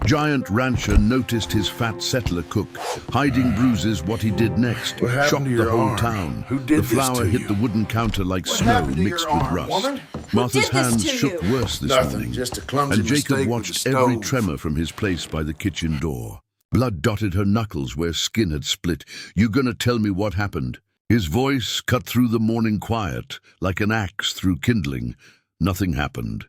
Giant rancher noticed his fat settler cook hiding Bruises. What he did next What happened shocked to the your whole arm? town. Who did The this flour to hit you? the wooden counter like What snow happened to your mixed with arm, rust. woman? Martha's did this hands to shook you? worse this Nothing, morning, just a clumsy and Jacob mistake with watched the every stove. tremor from his place by the kitchen door. Blood dotted her knuckles where skin had split. "You gonna tell me what happened?" His voice cut through the morning quiet like an axe through kindling. Nothing happened.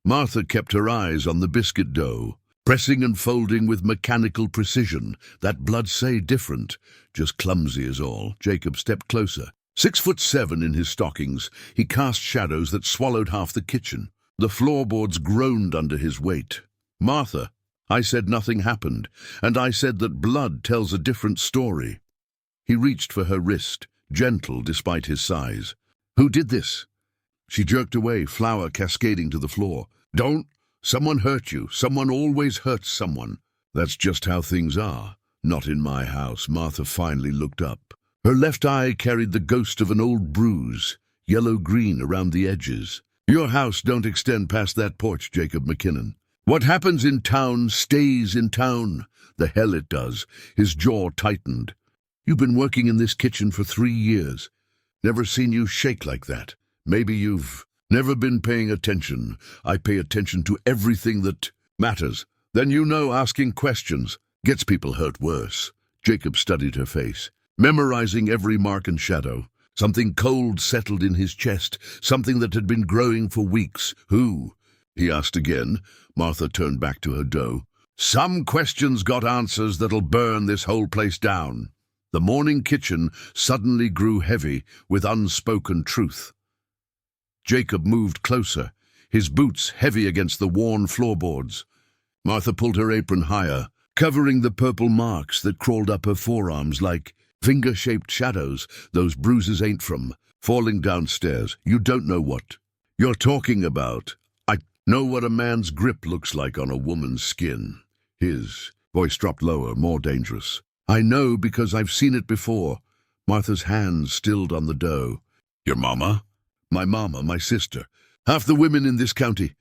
Martha kept her eyes on the biscuit dough, pressing and folding with mechanical precision. That blood say different, just clumsy is all. Jacob stepped closer. 6'7" in his stockings, he cast shadows that swallowed half the kitchen. The floorboards groaned under his weight. "Martha, I said nothing happened, and I said that blood tells a different story." He reached for her wrist, gentle despite his size. "Who did this?" She jerked away, flour cascading to the floor. "Don't. Someone hurt you. Someone always hurts someone." "That's just how things are. Not in my house." Martha finally looked up. Her left eye carried the ghost of an old bruise, yellow-green around the edges. "Your house don't extend past that porch, Jacob McKinnon. What happens in town stays in town." "The hell it does." His jaw tightened. "You've been working in this kitchen for 3 years. Never seen you shake like that. Maybe you've never been paying attention. I pay attention to everything that matters. Then you know asking questions gets people hurt worse." Jacob studied her face, memorizing every mark and shadow. Something cold settled in his chest, something that had been growing for weeks. "Who?" he asked again. Martha turned back to her dough. "Some questions got answers that'll burn this whole place down." The morning kitchen suddenly grew heavy with unspoken truth. Jacob moved closer, his boots heavy against the worn floorboards. Martha pulled her apron higher, covering the purple marks that crawled up her forearms like finger-shaped shadows. "Those bruises ain't from falling downstairs. You don't know what you're talking about. I know what a man's grip looks like on a woman's skin." His voice dropped lower, more dangerous. "I know because I've seen it before." Martha's hands stilled on the dough. "Your mama?" "My mama, my sister. Half the women in this county."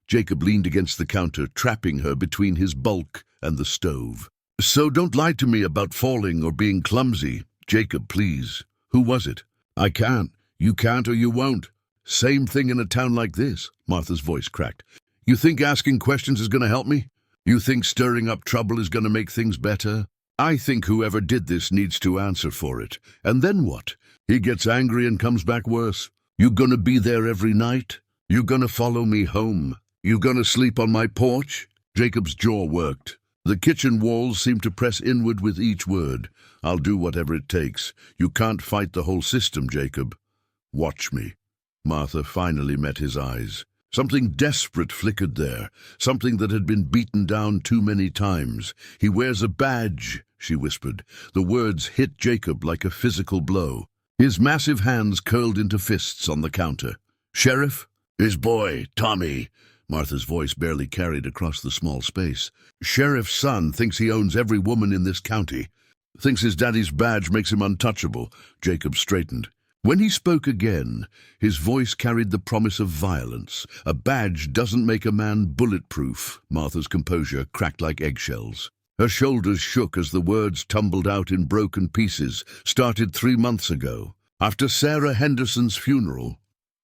Jacob leaned against the counter, trapping her between his bulk and the stove. "So don't lie to me about falling or being clumsy. Jacob, please. Who was it?" "I can't. You can't or you won't." "Same thing in a town like this." Martha's voice cracked. "You think asking questions is going to help me? You think stirring up trouble is going to make things better? I think whoever did this needs to answer for it. And then what? He gets angry and comes back worse. You gonna be there every night? You gonna follow me home? You gonna sleep on my porch?" Jacob's jaw worked. The kitchen walls seemed to press inward with each word. "I'll do whatever it takes. You can't fight the whole system, Jacob. Watch me." Martha finally met his eyes. Something desperate flickered there, something that had been beaten down too many times. "He wears a badge," she whispered. The words hit Jacob like a physical blow. His massive hands curled into fists on the counter. "Sheriff?" "His boy, Tommy." Martha's voice barely carried across the small space. "Sheriff's son thinks he owns every woman in this county. Thinks his daddy's badge makes him untouchable." Jacob straightened. When he spoke again, his voice carried the promise of violence. "A badge doesn't make a man bulletproof." Martha's composure cracked like eggshells. Her shoulders shook as the words tumbled out in broken pieces. "Started 3 months ago, after Sarah Henderson's funeral."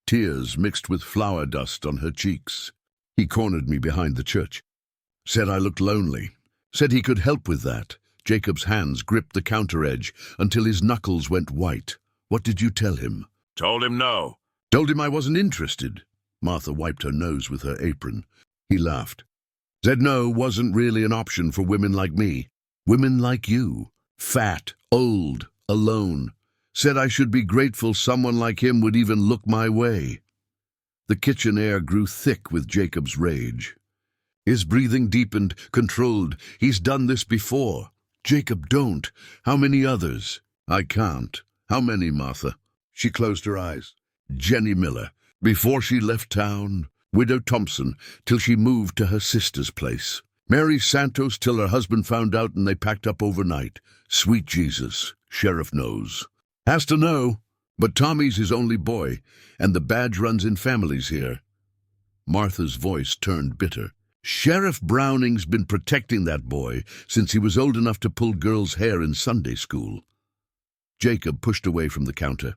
Tears mixed with flour dust on her cheeks. "He cornered me behind the church. Said I looked lonely. Said he could help with that." Jacob's hands gripped the counter edge until his knuckles went white. "What did you tell him?" Told him no. "Told him I wasn't interested." Martha wiped her nose with her apron. He laughed. "Said no wasn't really an option for women like me. Women like you. Fat, old, alone. Said I should be grateful someone like him would even look my way." The kitchen air grew thick with Jacob's rage. His breathing deepened, controlled. "He's done this before." "Jacob, don't. How many others?" "I can't." "How many, Martha?" She closed her eyes. "Jenny Miller. Before she left town. Widow Thompson, till she moved to her sister's place. Mary Santos till her husband found out and they packed up overnight. Sweet Jesus. Sheriff knows. Has to know. But Tommy's his only boy, and the badge runs in families here." Martha's voice turned bitter. Sheriff Browning's been protecting that boy since he was old enough to pull girls' hair in Sunday school. Jacob pushed away from the counter.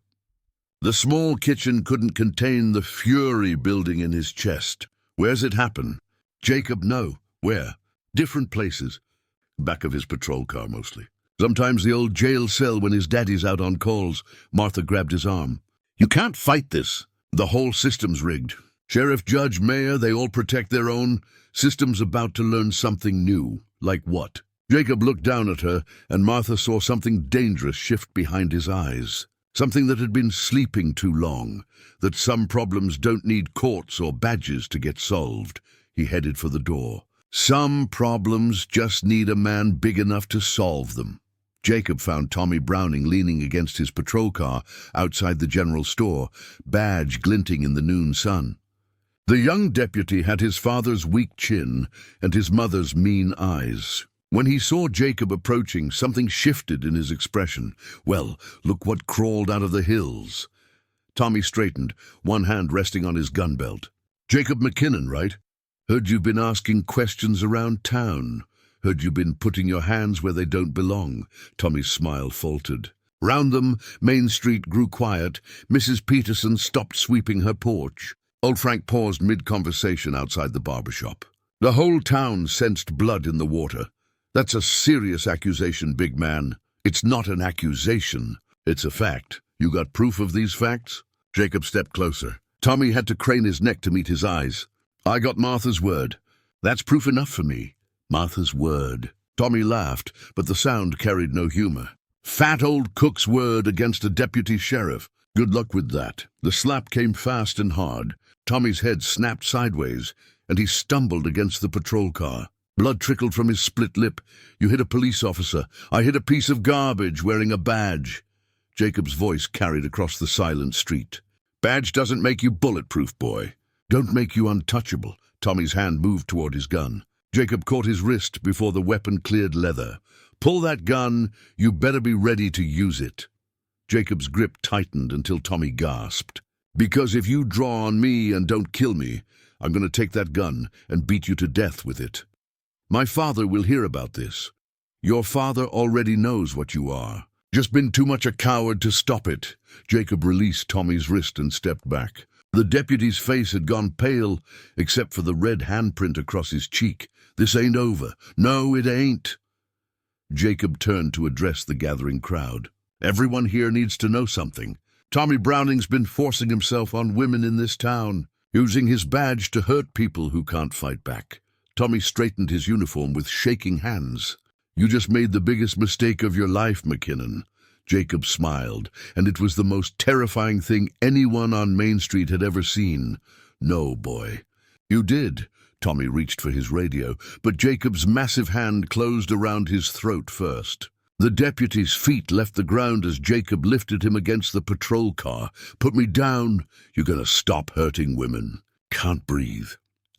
The small kitchen couldn't contain the fury building in his chest. Where's it happen? Jacob, no. Where? Different places. Back of his patrol car, mostly. Sometimes the old jail cell when his daddy's out on calls. Martha grabbed his arm. You can't fight this. The whole system's rigged. Sheriff, judge, mayor, they all protect their own. System's about to learn something new. Like what? Jacob looked down at her, and Martha saw something dangerous shift behind his eyes. Something that had been sleeping too long. That some problems don't need courts or badges to get solved. He headed for the door. Some problems just need a man big enough to solve them. Jacob found Tommy Browning leaning against his patrol car outside the general store, badge glinting in the noon sun. The young deputy had his father's weak chin and his mother's mean eyes. When he saw Jacob approaching, something shifted in his expression. Well, look what crawled out of the hills. Tommy straightened, one hand resting on his gun belt. Jacob McKinnon, right? Heard you've been asking questions around town. Heard you've been putting your hands where they don't belong. Tommy's smile faltered. Round them, Main Street grew quiet. Mrs. Peterson stopped sweeping her porch. Old Frank paused mid-conversation outside the barber shop. The whole town sensed blood in the water. That's a serious accusation, big man. It's not an accusation. It's a fact. You got proof of these facts? Jacob stepped closer. Tommy had to crane his neck to meet his eyes. I got Martha's word. That's proof enough for me. Martha's word. Tommy laughed, but the sound carried no humor. Fat old cook's word against a deputy sheriff. Good luck with that. The slap came fast and hard. Tommy's head snapped sideways, and he stumbled against the patrol car. Blood trickled from his split lip. You hit a police officer. I hit a piece of garbage wearing a badge. Jacob's voice carried across the silent street. Badge doesn't make you bulletproof, boy. Don't make you untouchable. Tommy's hand moved toward his gun. Jacob caught his wrist before the weapon cleared leather. Pull that gun. You better be ready to use it. Jacob's grip tightened until Tommy gasped. Because if you draw on me and don't kill me, I'm going to take that gun and beat you to death with it. My father will hear about this. Your father already knows what you are. Just been too much a coward to stop it. Jacob released Tommy's wrist and stepped back. The deputy's face had gone pale, except for the red handprint across his cheek. This ain't over. No, it ain't. Jacob turned to address the gathering crowd. Everyone here needs to know something. Tommy Browning's been forcing himself on women in this town, using his badge to hurt people who can't fight back. Tommy straightened his uniform with shaking hands. You just made the biggest mistake of your life, McKinnon. Jacob smiled, and it was the most terrifying thing anyone on Main Street had ever seen. No, boy. You did. Tommy reached for his radio, but Jacob's massive hand closed around his throat first. The deputy's feet left the ground as Jacob lifted him against the patrol car. Put me down. You're going to stop hurting women. Can't breathe.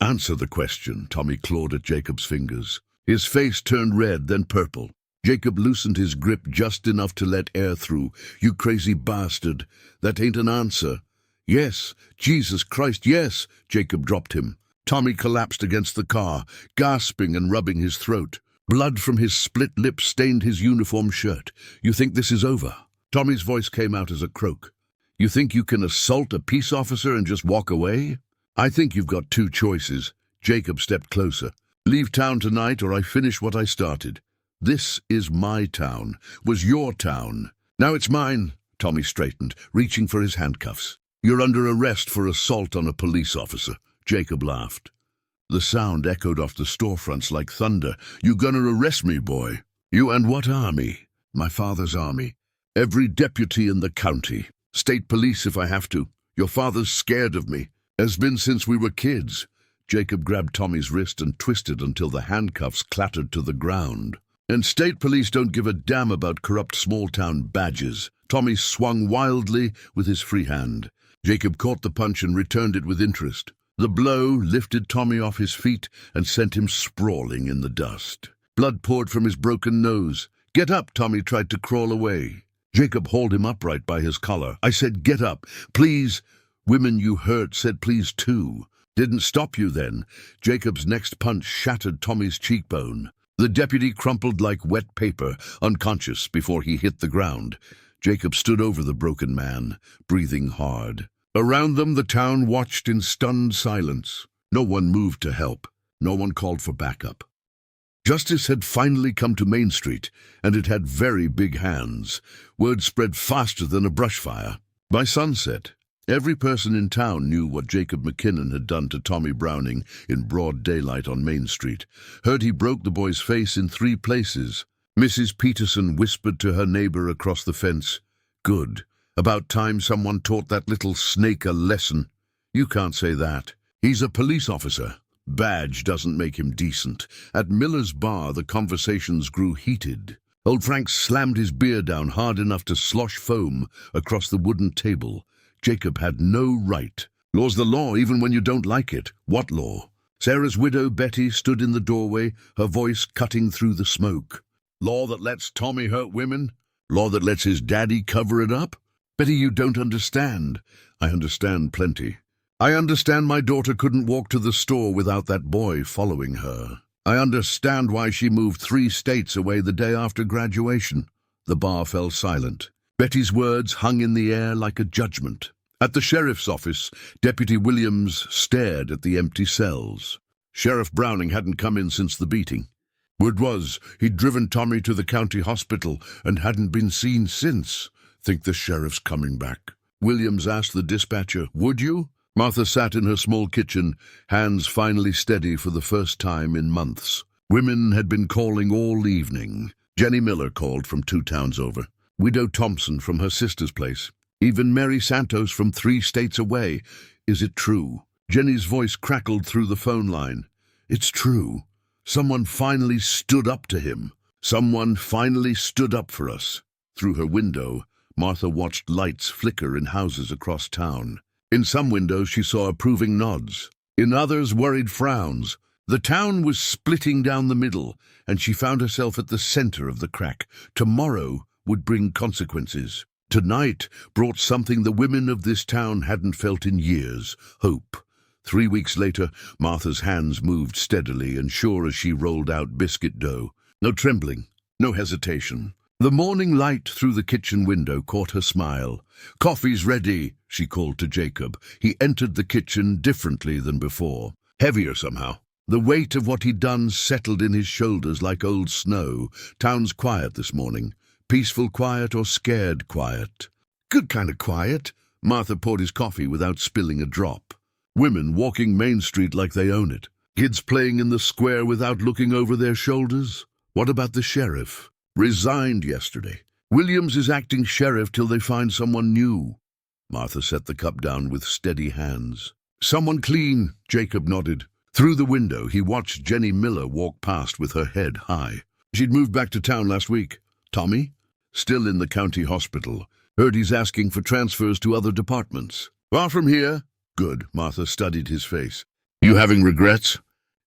Answer the question. Tommy clawed at Jacob's fingers. His face turned red, then purple. Jacob loosened his grip just enough to let air through. You crazy bastard. That ain't an answer. Yes. Jesus Christ, yes. Jacob dropped him. Tommy collapsed against the car, gasping and rubbing his throat. Blood from his split lips stained his uniform shirt. You think this is over? Tommy's voice came out as a croak. You think you can assault a peace officer and just walk away? I think you've got two choices. Jacob stepped closer. Leave town tonight or I finish what I started. This is my town. Was your town. Now it's mine. Tommy straightened, reaching for his handcuffs. You're under arrest for assault on a police officer. Jacob laughed. The sound echoed off the storefronts like thunder. You gonna arrest me, boy? You and what army? My father's army. Every deputy in the county. State police if I have to. Your father's scared of me. Has been since we were kids. Jacob grabbed Tommy's wrist and twisted until the handcuffs clattered to the ground. And state police don't give a damn about corrupt small-town badges. Tommy swung wildly with his free hand. Jacob caught the punch and returned it with interest. The blow lifted Tommy off his feet and sent him sprawling in the dust. Blood poured from his broken nose. Get up, Tommy tried to crawl away. Jacob hauled him upright by his collar. I said, get up, please. Women you hurt said please too. Didn't stop you then. Jacob's next punch shattered Tommy's cheekbone. The deputy crumpled like wet paper, unconscious before he hit the ground. Jacob stood over the broken man, breathing hard. Around them, the town watched in stunned silence. No one moved to help. No one called for backup. Justice had finally come to Main Street, and it had very big hands. Word spread faster than a brush fire. By sunset, every person in town knew what Jacob McKinnon had done to Tommy Browning in broad daylight on Main Street. Heard he broke the boy's face in 3 places. Mrs. Peterson whispered to her neighbor across the fence, "Good. About time someone taught that little snake a lesson." "You can't say that. He's a police officer. Badge doesn't make him decent." At Miller's bar, the conversations grew heated. Old Frank slammed his beer down hard enough to slosh foam across the wooden table. Jacob had no right. Law's the law, even when you don't like it. What law? Sarah's widow, Betty, stood in the doorway, her voice cutting through the smoke. Law that lets Tommy hurt women? Law that lets his daddy cover it up? Betty, you don't understand. I understand plenty. I understand my daughter couldn't walk to the store without that boy following her. I understand why she moved 3 states away the day after graduation. The bar fell silent. Betty's words hung in the air like a judgment. At the sheriff's office, Deputy Williams stared at the empty cells. Sheriff Browning hadn't come in since the beating. Word was he'd driven Tommy to the county hospital and hadn't been seen since. Think the sheriff's coming back? Williams asked the dispatcher. Would you? Martha sat in her small kitchen, hands finally steady for the first time in months. Women had been calling all evening. Jenny Miller called from 2 towns over. Widow Thompson from her sister's place. Even Mary Santos from 3 states away. Is it true? Jenny's voice crackled through the phone line. It's true. Someone finally stood up to him. Someone finally stood up for us. Through her window, Martha watched lights flicker in houses across town. In some windows she saw approving nods. In others, worried frowns. The town was splitting down the middle, and she found herself at the center of the crack. Tomorrow would bring consequences. Tonight brought something the women of this town hadn't felt in years, hope. 3 weeks later, Martha's hands moved steadily and sure as she rolled out biscuit dough. No trembling, no hesitation. The morning light through the kitchen window caught her smile. "Coffee's ready," she called to Jacob. He entered the kitchen differently than before, heavier somehow. The weight of what he'd done settled in his shoulders like old snow. Town's quiet this morning. Peaceful quiet or scared quiet? Good kind of quiet. Martha poured his coffee without spilling a drop. Women walking Main Street like they own it. Kids playing in the square without looking over their shoulders. What about the sheriff? Resigned yesterday. Williams is acting sheriff till they find someone new. Martha set the cup down with steady hands. Someone clean, Jacob nodded. Through the window, he watched Jenny Miller walk past with her head high. She'd moved back to town last week. Tommy? Still in the county hospital. Heard he's asking for transfers to other departments. Far from here? Good, Martha studied his face. You having regrets?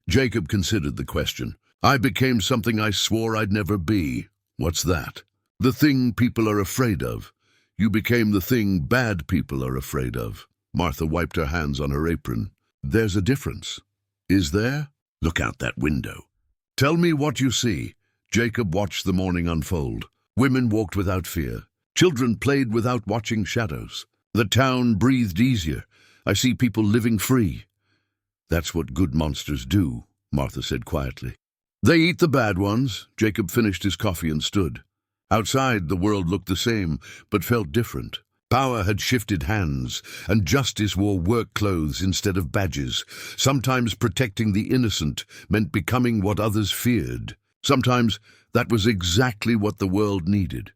Jacob considered the question. I became something I swore I'd never be. What's that? The thing people are afraid of. You became the thing bad people are afraid of. Martha wiped her hands on her apron. There's a difference. Is there? Look out that window. Tell me what you see. Jacob watched the morning unfold. Women walked without fear. Children played without watching shadows. The town breathed easier. I see people living free. That's what good monsters do, Martha said quietly. They eat the bad ones. Jacob finished his coffee and stood. Outside, the world looked the same, but felt different. Power had shifted hands, and justice wore work clothes instead of badges. Sometimes protecting the innocent meant becoming what others feared. Sometimes that was exactly what the world needed.